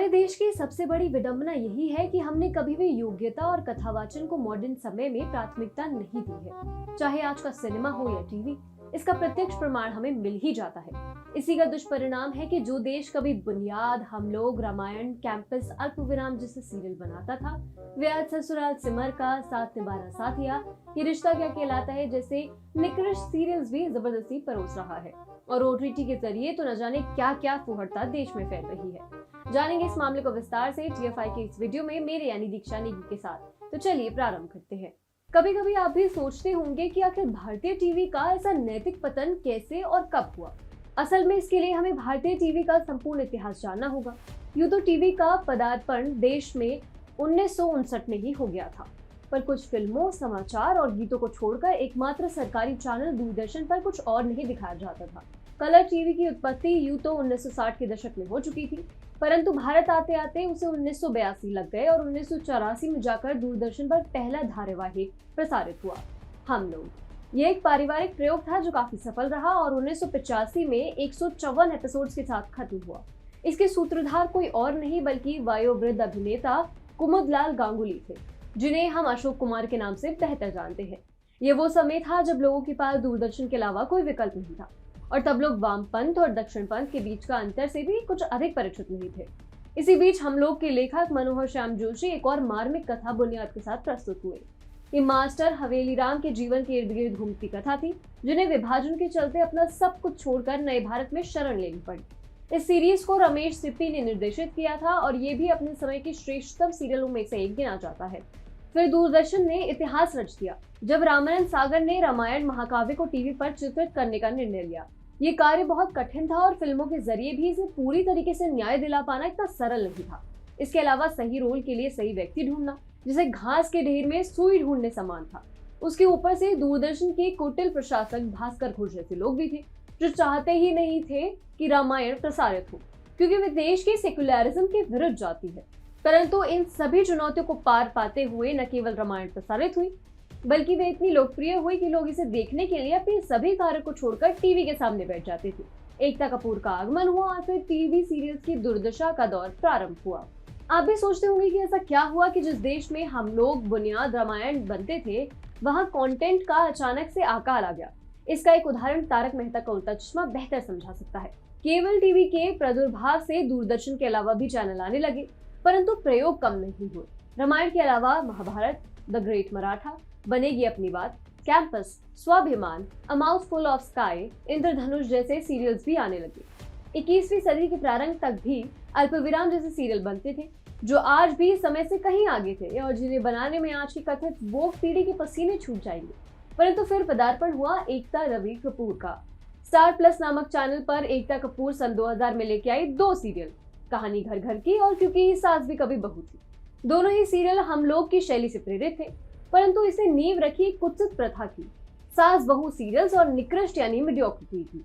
हमारे देश की सबसे बड़ी विडंबना यही है कि हमने कभी भी योग्यता और कथावाचन को मॉडर्न समय में प्राथमिकता नहीं दी है। चाहे आज का सिनेमा हो या टीवी, इसका प्रत्यक्ष प्रमाण हमें मिल ही जाता है। इसी का दुष्परिणाम है कि जो देश कभी बुनियाद, हम लोग, रामायण, कैंपस, अल्पविराम जैसे सीरियल बनाता था, वे आज ससुराल सिमर का, साथ निभाना साथिया, ये रिश्ता क्या कहलाता है जैसे निकृष्ट सीरियल्स भी जबरदस्ती परोस रहा है। और ओटीटी के जरिए तो न जाने क्या क्या फुहड़ता देश में फैल रही है। जानेंगे इस मामले को विस्तार से टीएफआई के इस वीडियो में मेरे यानी दीक्षा नेगी के साथ। तो चलिए प्रारंभ करते हैं। कभी कभी आप भी सोचते होंगे कि आखिर भारतीय टीवी का ऐसा नैतिक पतन कैसे और कब हुआ। असल में इसके लिए हमें भारतीय टीवी का संपूर्ण इतिहास जानना होगा। यूं तो टीवी का पदार्पण देश में 1959 में ही हो गया था, पर कुछ फिल्मों, समाचार और गीतों को छोड़कर एकमात्र सरकारी चैनल दूरदर्शन पर कुछ और नहीं दिखाया जाता था। कलर टीवी की उत्पत्ति यूं तो 1960 के दशक में हो चुकी थी, परंतु भारत आते आते उसे 1982 लग गए और 1984 में जाकर दूरदर्शन पर पहला धारावाहिक प्रसारित हुआ, हम लोग। ये एक पारिवारिक प्रयोग था जो काफी सफल रहा और 1985 में 154 एपिसोड्स के साथ खत्म हुआ। इसके सूत्रधार कोई और नहीं बल्कि वयोवृद्ध अभिनेता कुमुदलाल गांगुली थे, जिन्हें हम अशोक कुमार के नाम से बेहतर जानते हैं। ये वो समय था जब लोगों के पास दूरदर्शन के अलावा कोई विकल्प नहीं था और तब लोग वामपंथ और दक्षिणपंथ के बीच का अंतर से भी कुछ अधिक परिचित नहीं थे। इसी बीच हम लोग के लेखक मनोहर श्याम जोशी एक और मार्मिक कथा बुनियाद के साथ प्रस्तुत हुए। ये मास्टर हवेली राम के जीवन के इर्द गिर्द घूमती कथा थी, जिन्हें विभाजन के चलते अपना सब कुछ छोड़कर नए भारत में शरण लेनी पड़ी। इस सीरीज को रमेश सिप्पी ने निर्देशित किया था और ये भी अपने समय की श्रेष्ठतम सीरियलों में से एक गिना जाता है। फिर दूरदर्शन ने इतिहास रच दिया जब रामानंद सागर ने रामायण महाकाव्य को टीवी पर चित्रित करने का निर्णय लिया। ये कार्य बहुत कठिन था और फिल्मों के जरिए भी इसे पूरी तरीके से न्याय दिला पाना इतना सरल नहीं था। इसके अलावा सही रोल के लिए सही व्यक्ति ढूंढना जिसे घास के ढेर में सुई ढूंढने समान था। उसके ऊपर से दूरदर्शन के कुटिल प्रशासक भास्कर घोष जैसे लोग भी थे, जो चाहते ही नहीं थे कि रामायण प्रसारित हो, क्योंकि वे देश के सेक्युलरिज्म के विरुद्ध जाती है। परंतु इन सभी चुनौतियों को पार पाते हुए न केवल रामायण प्रसारित हुई, बल्कि वे इतनी लोकप्रिय हुई कि लोग इसे देखने के लिए अपने सभी कार्य को छोड़कर टीवी के सामने बैठ जाते थे। एकता कपूर का आगमन हुआ और फिर टीवी सीरियल्स की दुर्दशा का दौर प्रारंभ हुआ। आप भी सोचते होंगे कि ऐसा क्या हुआ कि जिस देश में हम लोग, बुनियाद, रामायण बनते थे, वहाँ कंटेंट का अचानक से अकाल आ गया। इसका एक उदाहरण तारक मेहता का उल्टा चश्मा बेहतर समझा सकता है। केबल टीवी के प्रादुर्भाव से दूरदर्शन के अलावा भी चैनल आने लगे, परंतु प्रयोग कम नहीं हुए। रामायण के अलावा महाभारत, द ग्रेट मराठा, बनेगी अपनी बात, कैंपस, स्वाभिमान, अ माउथफुल ऑफ स्काई, इंद्रधनुष जैसे सीरियल्स भी आने लगे। 21वीं सदी के प्रारंभ तक भी अल्पविराम जैसे सीरियल बनते थे, जो आज भी समय से कहीं आगे थे और जिन्हें बनाने में आज की कथित वोक पीढ़ी के पसीने छूट जाएंगे। परंतु फिर पदार्पण हुआ एकता रवि कपूर का। स्टार प्लस नामक चैनल पर एकता कपूर सन 2000 में लेके आई 2 सीरियल, कहानी घर घर की और क्योंकि सास भी कभी बहू थी। दोनों ही सीरियल हम लोग की शैली से प्रेरित थे, परंतु इसे नींव रखी कुत्सित प्रथा की। सास बहू सीरियल्स और निकृष्ट यानी मीडियोक्रिटी थी।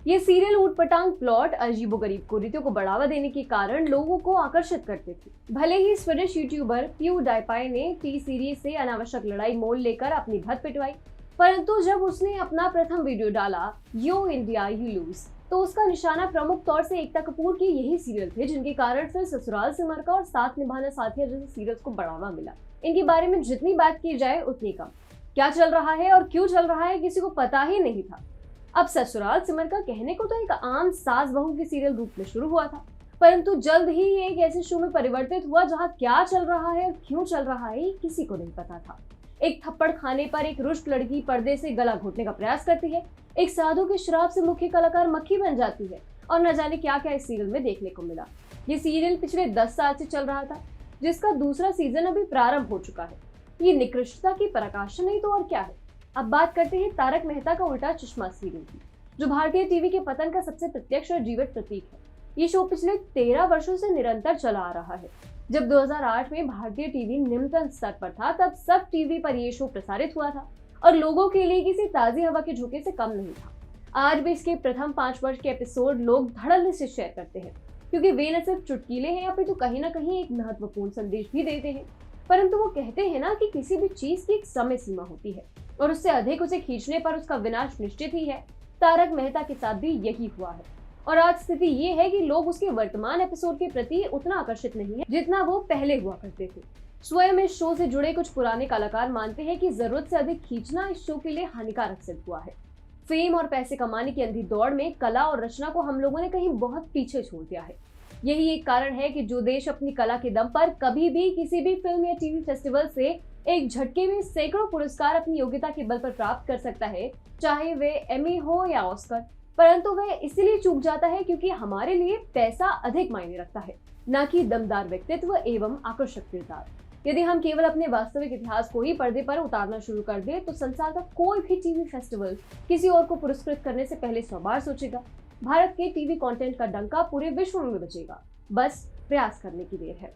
ये सीरियल ऊटपटांग प्लॉट, अजीबोगरीब कुरीतियों को बढ़ावा देने के कारण लोगों को आकर्षित करते थे। भले ही स्वीडिश यूट्यूबर PewDiePie ने टी सीरीज से अनावश्यक लड़ाई मोल लेकर अपनी भद्द पिटवाई, परंतु जब उसने अपना प्रथम वीडियो डाला, यो इंडिया यू लूज, तो उसका निशाना प्रमुख तौर से एकता कपूर के यही सीरियल थे, जिनके कारण फिर ससुराल सिमर का और साथ निभाना साथिया जैसे सीरियल्स को बढ़ावा मिला। इनके बारे में जितनी बात की जाए उतनी कम। क्या चल रहा है और क्यों चल रहा है किसी को पता ही नहीं था। अब ससुराल सिमर का कहने को तो एक आम सास बहू के सीरियल रूप में शुरू हुआ था, परंतु जल्द ही ये एक ऐसे शो में परिवर्तित हुआ जहां क्या चल रहा है और क्यों चल रहा है किसी को नहीं पता था। एक थप्पड़ खाने पर एक रुष्ट लड़की पर्दे से गला घोटने का प्रयास करती है, एक साधु के श्राप से मुख्य कलाकार मक्खी बन जाती है और न जाने क्या क्या इस सीरियल में देखने को मिला। ये सीरियल पिछले 10 साल से चल रहा था, जिसका दूसरा सीजन अभी प्रारंभ हो चुका है। ये निकृष्टता की पराकाष्ठा नहीं तो और क्या है। अब बात करते हैं तारक मेहता का उल्टा चश्मा सीरियल की, जो भारतीय टीवी के पतन का सबसे प्रत्यक्ष और जीवित प्रतीक है। ये शो पिछले 13 वर्षों से निरंतर चला आ रहा है। जब 2008 में भारतीय टीवी निम्नतम स्तर पर था, तब सब टीवी पर ये शो प्रसारित हुआ था और लोगों के लिए किसी ताजी हवा के झोंके से कम नहीं था। आज भी इसके प्रथम 5 वर्ष के एपिसोड लोग धड़ल्ले से शेयर करते हैं, क्योंकि वे न सिर्फ चुटकीले हैं, अपितु कहीं ना कहीं एक महत्वपूर्ण संदेश भी देते हैं। परंतु वो कहते हैं ना कि किसी भी चीज की एक समय सीमा होती है और उससे अधिक उसे खींचने पर उसका विनाश निश्चित ही है। तारक मेहता के साथ भी यही हुआ है और आज स्थिति ये है कि लोग उसके वर्तमान एपिसोड के प्रति उतना आकर्षित नहीं है जितना वो पहले हुआ करते थे। स्वयं इस शो से जुड़े कुछ पुराने कलाकार मानते हैं कि जरूरत से अधिक खींचना इस शो के लिए हानिकारक सिद्ध हुआ है। फेम और पैसे कमाने की अंधी दौड़ में कला और रचना को हम लोगों ने कहीं बहुत पीछे छोड़ दिया है। यही एक कारण है कि जो देश अपनी कला के दम पर कभी भी किसी भी फिल्म या टीवी फेस्टिवल से एक झटके में सैकड़ों पुरस्कार अपनी योग्यता के बल पर प्राप्त कर सकता है, चाहे वे एमी हो या ऑस्कर, परंतु वह इसलिए चूक जाता है क्योंकि हमारे लिए पैसा अधिक मायने रखता है, न कि दमदार व्यक्तित्व एवं आकर्षक किरदार। यदि हम केवल अपने वास्तविक इतिहास को ही पर्दे पर उतारना शुरू कर दें तो संसार का कोई भी टीवी फेस्टिवल किसी और को पुरस्कृत करने से पहले 100 बार सोचेगा। भारत के टीवी कंटेंट का डंका पूरे विश्व में बजेगा, बस प्रयास करने की देर है।